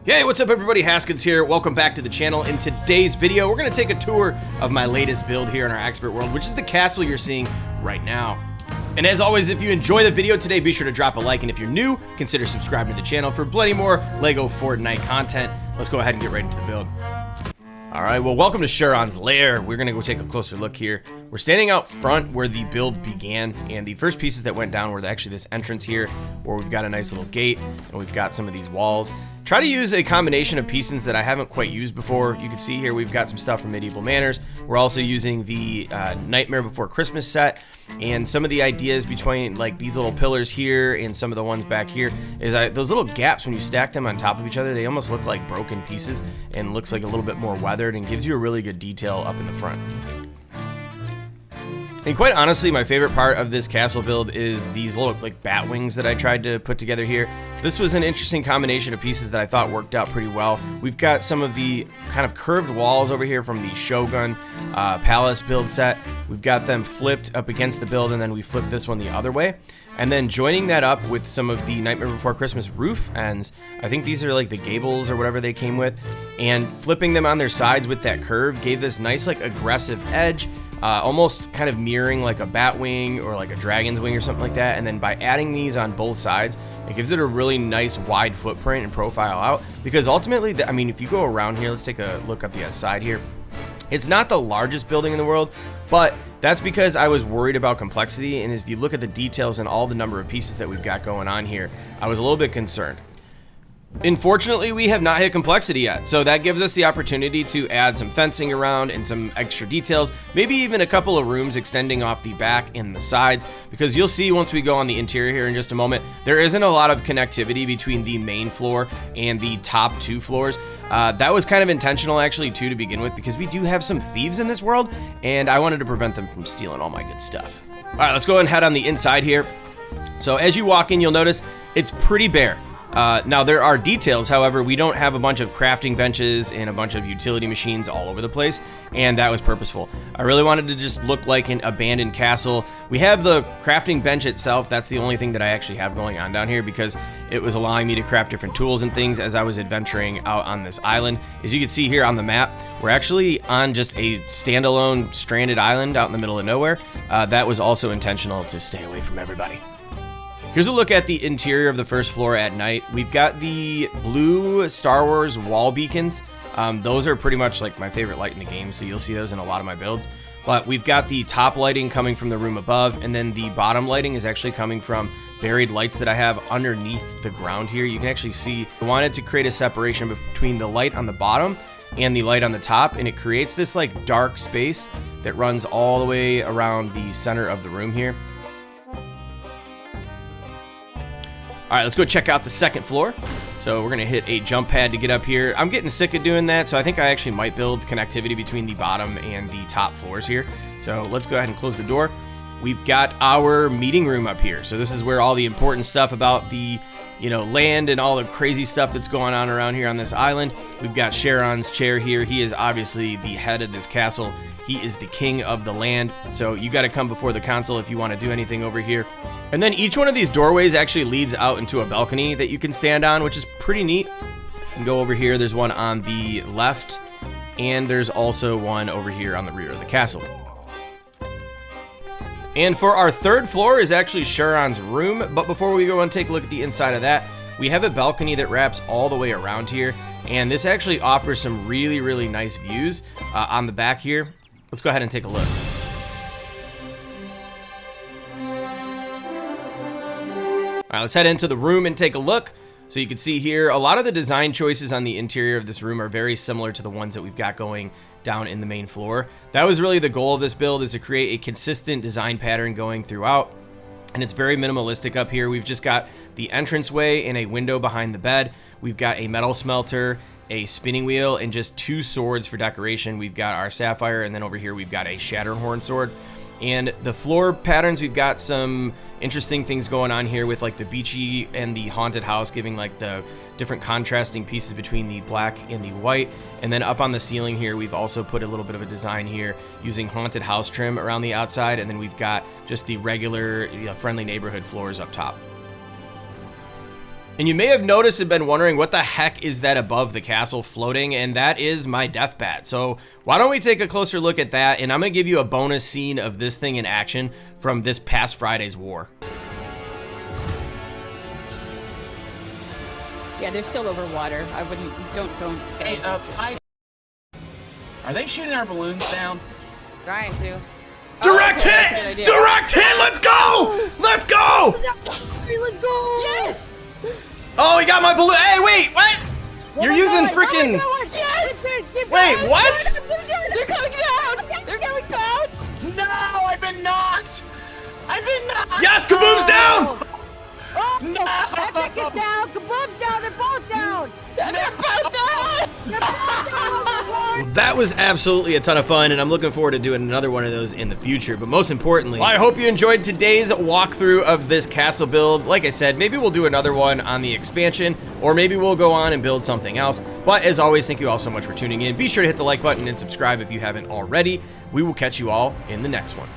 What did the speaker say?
Hey, what's up everybody, Haskins here. Welcome back to the channel. In today's video, we're gonna take a tour of my latest build here in our expert world, which is the castle you're seeing right now. And as always, if you enjoy the video today, be sure to drop a like, and if you're new, consider subscribing to the channel for plenty more LEGO Fortnite content. Let's go ahead and get right into the build. All right, well, welcome to Charon's lair. We're gonna go take a closer look here. We're standing out front where the build began, and the first pieces that went down were actually this entrance here, where we've got a nice little gate, and we've got some of these walls. Try to use a combination of pieces that I haven't quite used before. You can see here we've got some stuff from Medieval Manners. We're also using the Nightmare Before Christmas set, and some of the ideas between like these little pillars here and some of the ones back here is those little gaps, when you stack them on top of each other, they almost look like broken pieces and looks like a little bit more weathered and gives you a really good detail up in the front. And quite honestly, my favorite part of this castle build is these little like bat wings that I tried to put together here. This was an interesting combination of pieces that I thought worked out pretty well. We've got some of the kind of curved walls over here from the Shogun Palace build set. We've got them flipped up against the build, and then we flipped this one the other way. And then joining that up with some of the Nightmare Before Christmas roof ends. I think these are like the gables or whatever they came with. And flipping them on their sides with that curve gave this nice like aggressive edge. Almost kind of mirroring like a bat wing or like a dragon's wing or something like that. And then by adding these on both sides, it gives it a really nice wide footprint and profile out. Because ultimately, I mean, if you go around here, let's take a look up the side here. It's not the largest building in the world, but that's because I was worried about complexity. And if you look at the details and all the number of pieces that we've got going on here, I was a little bit concerned. Unfortunately, we have not hit complexity yet, so that gives us the opportunity to add some fencing around and some extra details, maybe even a couple of rooms extending off the back and the sides, because you'll see once we go on the interior here in just a moment, there isn't a lot of connectivity between the main floor and the top two floors. That was kind of intentional actually too to begin with, because we do have some thieves in this world, and I wanted to prevent them from stealing all my good stuff. All right, let's go ahead and head on the inside here. So as you walk in, you'll notice it's pretty bare. Now there are details, however, we don't have a bunch of crafting benches and a bunch of utility machines all over the place, and that was purposeful. I really wanted to just look like an abandoned castle. We have the crafting bench itself. That's the only thing that I actually have going on down here, because it was allowing me to craft different tools and things as I was adventuring out on this island. As you can see here on the map, we're actually on just a standalone stranded island out in the middle of nowhere. That was also intentional to stay away from everybody. Here's a look at the interior of the first floor at night. We've got the blue Star Wars wall beacons. Those are pretty much like my favorite light in the game, so you'll see those in a lot of my builds. But we've got the top lighting coming from the room above, and then the bottom lighting is actually coming from buried lights that I have underneath the ground here. You can actually see I wanted to create a separation between the light on the bottom and the light on the top, and it creates this like dark space that runs all the way around the center of the room here. All right, let's go check out the second floor. So we're gonna hit a jump pad to get up here. I'm getting sick of doing that, so I think I actually might build connectivity between the bottom and the top floors here. So let's go ahead and close the door. We've got our meeting room up here. So this is where all the important stuff about the land and all the crazy stuff that's going on around here on this island. We've got Charon's chair here. He is obviously the head of this castle. He is the king of the land, so you got to come before the council if you want to do anything over here. And then each one of these doorways actually leads out into a balcony that you can stand on, which is pretty neat. You can go over here. There's one on the left, and there's also one over here on the rear of the castle. And for our third floor is actually Charon's room, but before we go and take a look at the inside of that, we have a balcony that wraps all the way around here, and this actually offers some really, really nice views on the back here. Let's go ahead and take a look. All right, let's head into the room and take a look. So you can see here, a lot of the design choices on the interior of this room are very similar to the ones that we've got going down in the main floor. That was really the goal of this build, is to create a consistent design pattern going throughout. And it's very minimalistic up here. We've just got the entranceway and a window behind the bed. We've got a metal smelter, a spinning wheel, and just two swords for decoration. We've got our sapphire, and then over here we've got a Shatterhorn sword. And the floor patterns, we've got some interesting things going on here with like the beachy and the haunted house, giving like the different contrasting pieces between the black and the white. And then up on the ceiling here, we've also put a little bit of a design here using haunted house trim around the outside. And then we've got just the regular friendly neighborhood floors up top. And you may have noticed and been wondering what the heck is that above the castle floating, and that is my death bat. So why don't we take a closer look at that, and I'm gonna give you a bonus scene of this thing in action from this past Friday's war. Yeah, they're still over water. I wouldn't, don't. Hey, are they shooting our balloons down? Trying to. Direct hit! Direct hit! Let's go! Let's go! Let's go! Yes! Oh, he got my balloon. Hey, wait, what? You're using freaking. Yes! Wait, what? They're coming down! They're going down! No, I've been knocked! I've been knocked! Yes, Kaboom's down! Oh, No! Epic is down! Kaboom's down! They're both down! They're both down! They're both down! Well, that was absolutely a ton of fun, and I'm looking forward to doing another one of those in the future. But most importantly, I hope you enjoyed today's walkthrough of this castle build. Like I said, maybe we'll do another one on the expansion, or maybe we'll go on and build something else. But as always, thank you all so much for tuning in. Be sure to hit the like button and subscribe if you haven't already. We will catch you all in the next one.